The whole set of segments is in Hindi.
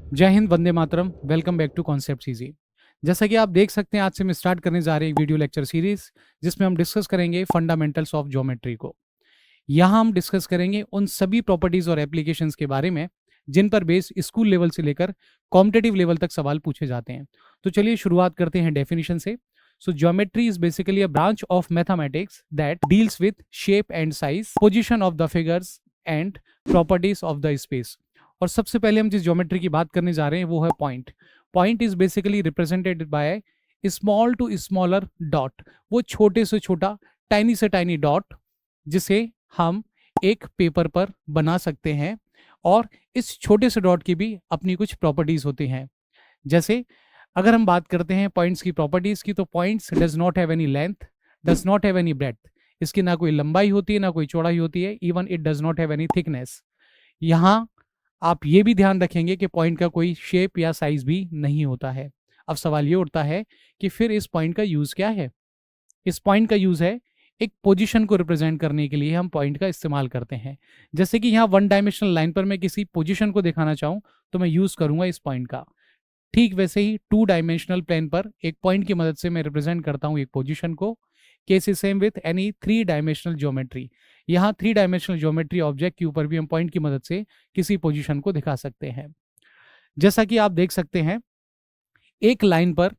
जय हिंद, वंदे मातरम। Welcome back to concept easy. जैसा कि आप देख सकते हैं, आज से हम स्टार्ट करने जा रहे हैं एक वीडियो लेक्चर सीरीज जिसमें हम डिस्कस करेंगे फंडामेंटल्स ऑफ ज्योमेट्री को। यहाँ हम डिस्कस करेंगे उन सभी प्रॉपर्टीज और एप्लीकेशंस के बारे में जिन पर बेस स्कूल लेवल से लेकर कॉम्पिटेटिव लेवल तक सवाल पूछे जाते हैं। तो चलिए शुरुआत करते हैं डेफिनेशन से। So geometry is basically a branch of mathematics that deals with shape and size, position of the figures and properties of the space. और सबसे पहले हम जिस ज्योमेट्री की बात करने जा रहे हैं वो है point. Point is basically represented by small to smaller dot, वो छोटे से छोटा टाइनी से टाइनी डॉट जिसे हम एक पेपर पर बना सकते हैं। और इस छोटे से डॉट की भी अपनी कुछ प्रॉपर्टीज होती हैं। जैसे अगर हम बात करते हैं पॉइंट्स की प्रॉपर्टीज की, तो points does not have any length, does not have any breadth. इसकी ना कोई लंबाई होती है ना कोई चौड़ाई होती है। Even it does not have any thickness. यहाँ आप ये भी ध्यान रखेंगे कि पॉइंट का कोई शेप या साइज भी नहीं होता है। अब सवाल ये उठता है कि फिर इस पॉइंट का यूज क्या है। इस पॉइंट का यूज है एक पोजीशन को रिप्रेजेंट करने के लिए हम पॉइंट का इस्तेमाल करते हैं। जैसे कि यहाँ वन डायमेंशनल लाइन पर मैं किसी पोजीशन को दिखाना चाहूँ तो मैं यूज करूंगा इस पॉइंट का। ठीक वैसे ही टू डायमेंशनल प्लेन पर एक पॉइंट की मदद से मैं रिप्रेजेंट करता हूँ एक पोजीशन को। Case is same with any three dimensional geometry. यहाँ थ्री डायमेंशनल ज्योमेट्री ऑब्जेक्ट के ऊपर भी हम पॉइंट की मदद से किसी पोजीशन को दिखा सकते हैं। जैसा कि आप देख सकते हैं, एक लाइन पर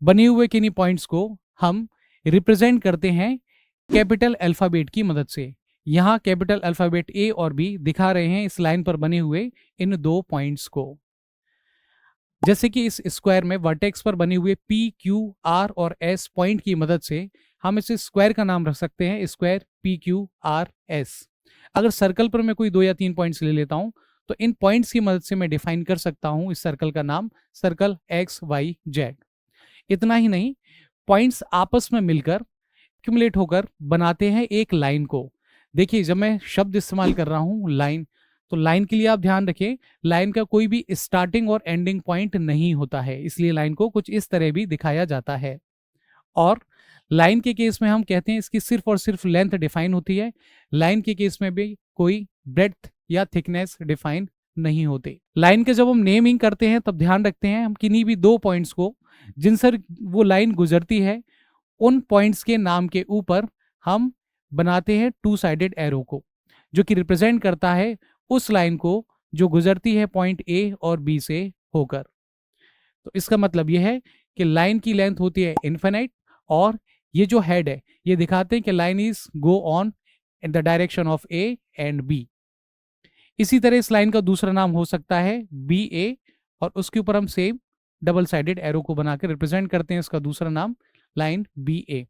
बने हुए किन्हीं पॉइंट्स को हम रिप्रेजेंट करते हैं कैपिटल अल्फाबेट की मदद से। यहाँ कैपिटल अल्फाबेट ए और बी दिखा रहे हैं इस लाइन पर बने हुए इन दो पॉइंट्स को। जैसे कि इस स्क्वायर में वर्टेक्स पर बने हुए पी, क्यू, आर और एस पॉइंट की मदद से हम इस स्क्वायर का नाम रख सकते हैं square P Q R S. अगर सर्कल पर मैं कोई दो या तीन पॉइंट्स ले लेता हूं तो इन पॉइंट्स की मदद से मैं डिफाइन कर सकता हूं इस सर्कल का नाम सर्कल एक्स वाई जेड। इतना ही नहीं, पॉइंट्स आपस में मिलकर एक्यूमुलेट होकर बनाते हैं एक लाइन को। देखिए, जब मैं शब्द इस्तेमाल कर रहा हूं लाइन, तो लाइन के लिए आप ध्यान रखें, लाइन का कोई भी स्टार्टिंग और एंडिंग पॉइंट नहीं होता है, इसलिए लाइन को कुछ इस तरह भी दिखाया जाता है। और लाइन के केस में हम कहते हैं इसकी सिर्फ और सिर्फ लेंथ डिफाइन होती है। लाइन के केस में भी कोई ब्रेड्थ या थिकनेस डिफाइन नहीं होते। लाइन के जब हम नेमिंग करते हैं तब ध्यान रखते हैं हम किन्हीं भी दो पॉइंट्स को जिनसे वो लाइन गुजरती है, उन पॉइंट्स के नाम के ऊपर हम बनाते हैं टू साइडेड एरो को, जो कि रिप्रेजेंट करता है उस लाइन को जो गुजरती है पॉइंट ए और बी से होकर। तो इसका मतलब यह है कि लाइन की लेंथ होती है इनफिनाइट, और ये जो हेड है ये दिखाते हैं कि line is go on in the direction of A and B. इसी तरह इस लाइन का दूसरा नाम हो सकता है बी ए, और उसके ऊपर हम सेम डबल साइडेड एरो को बनाकर रिप्रेजेंट करते हैं इसका दूसरा नाम लाइन बी ए।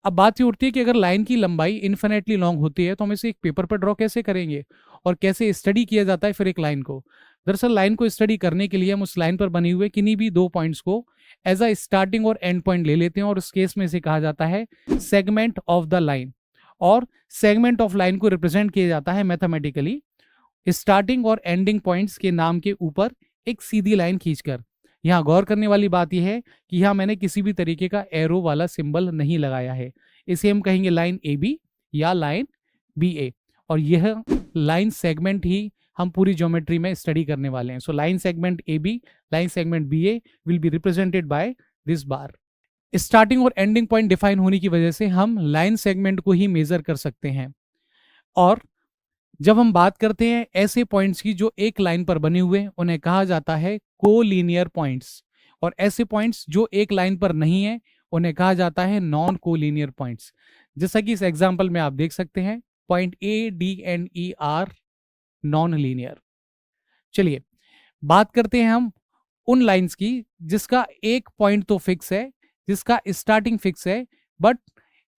अब बात ये उठती है कि अगर लाइन की लंबाई इन्फिनेटली लॉन्ग होती है तो हम इसे एक पेपर पर ड्रॉ कैसे करेंगे और कैसे स्टडी किया जाता है फिर एक लाइन को। दरअसल लाइन को स्टडी करने के लिए हम उस लाइन पर बने हुए किन्हीं भी दो पॉइंट्स को एज अ स्टार्टिंग और एंड पॉइंट ले लेते हैं, और उस केस में इसे कहा जाता है सेगमेंट ऑफ द लाइन। और सेगमेंट ऑफ लाइन को रिप्रेजेंट किया जाता है मैथमेटिकली स्टार्टिंग और एंडिंग पॉइंट्स के नाम के ऊपर एक सीधी लाइन खींचकर। यहाँ गौर करने वाली बात यह है कि यहाँ मैंने किसी भी तरीके का एरो वाला सिंबल नहीं लगाया है। इसे हम कहेंगे लाइन ए बी या लाइन बी ए, और यह लाइन सेगमेंट ही हम पूरी ज्योमेट्री में स्टडी करने वाले हैं। So line segment A B, line segment B A will be represented by this bar. Starting और एंडिंग पॉइंट डिफाइन होने की वजह से हम लाइन सेगमेंट को ही मेजर कर सकते हैं। और जब हम बात करते हैं ऐसे पॉइंट्स की जो एक लाइन पर बने हुए, उन्हें कहा जाता है कोलिनियर पॉइंट्स। और ऐसे पॉइंट्स जो एक लाइन पर नहीं है उन्हें कहा जाता है नॉन कोलिनियर पॉइंट्स। जैसा कि इस एग्जांपल में आप देख सकते हैं, point A D and E R non linear. चलिए बात करते हैं हम उन लाइंस की जिसका एक पॉइंट तो फिक्स है, जिसका स्टार्टिंग फिक्स है, बट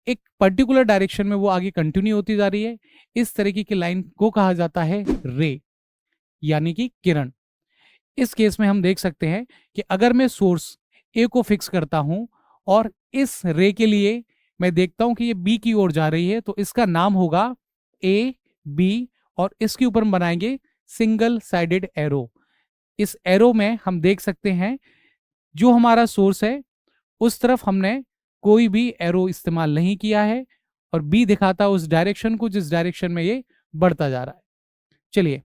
एक पर्टिकुलर डायरेक्शन में वो आगे कंटिन्यू होती जा रही है। इस तरीके की लाइन को कहा जाता है रे, यानी कि किरण। इस केस में हम देख सकते हैं कि अगर मैं सोर्स ए को फिक्स करता हूं और इस रे के लिए मैं देखता हूं कि ये बी की ओर जा रही है, तो इसका नाम होगा ए बी, और इसके ऊपर हम बनाएंगे सिंगल साइडेड एरो। इस एरो में हम देख सकते हैं जो हमारा सोर्स है उस तरफ हमने कोई भी एरो इस्तेमाल नहीं किया है, और बी दिखाता है उस डायरेक्शन को जिस डायरेक्शन में ये बढ़ता जा रहा है। चलिए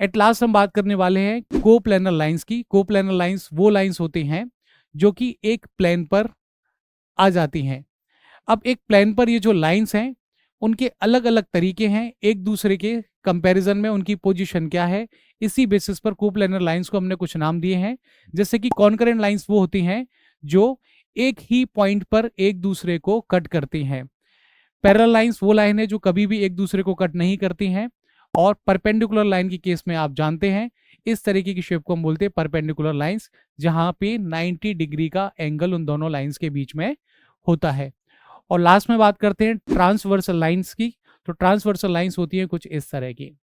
एट लास्ट हम बात करने वाले हैं कोप्लेनर लाइंस की। कोप्लेनर लाइंस वो लाइंस होते हैं जो कि एक प्लेन पर आ जाती हैं। अब एक प्लेन पर ये जो लाइंस हैं उनके अलग अलग तरीके हैं, एक दूसरे के कंपैरिजन में उनकी पोजीशन क्या है, इसी बेसिस पर कोप्लेनर लाइंस को हमने कुछ नाम दिए हैं। जैसे कि कॉन्करेंट लाइंस वो होती हैं जो एक ही पॉइंट पर एक दूसरे को कट करती हैं। पैरेलल लाइंस वो लाइन है जो कभी भी एक दूसरे को कट नहीं करती हैं। और परपेंडिकुलर लाइन के केस में आप जानते हैं इस तरीके की शेप को हम बोलते हैं परपेंडिकुलर लाइंस, जहां पे 90 डिग्री का एंगल उन दोनों लाइंस के बीच में होता है। और लास्ट में बात करते हैं ट्रांसवर्सल लाइंस की। तो ट्रांसवर्सल लाइंस होती हैं कुछ इस तरह की।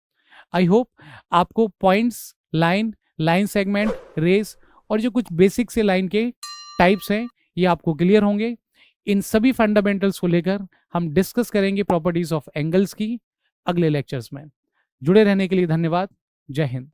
आई होप आपको points, line, line segment, rays और जो कुछ बेसिक से लाइन के टाइप्स हैं ये आपको क्लियर होंगे। इन सभी फंडामेंटल्स को लेकर हम डिस्कस करेंगे प्रॉपर्टीज ऑफ एंगल्स की अगले लेक्चर्स में। जुड़े रहने के लिए धन्यवाद। जय हिंद।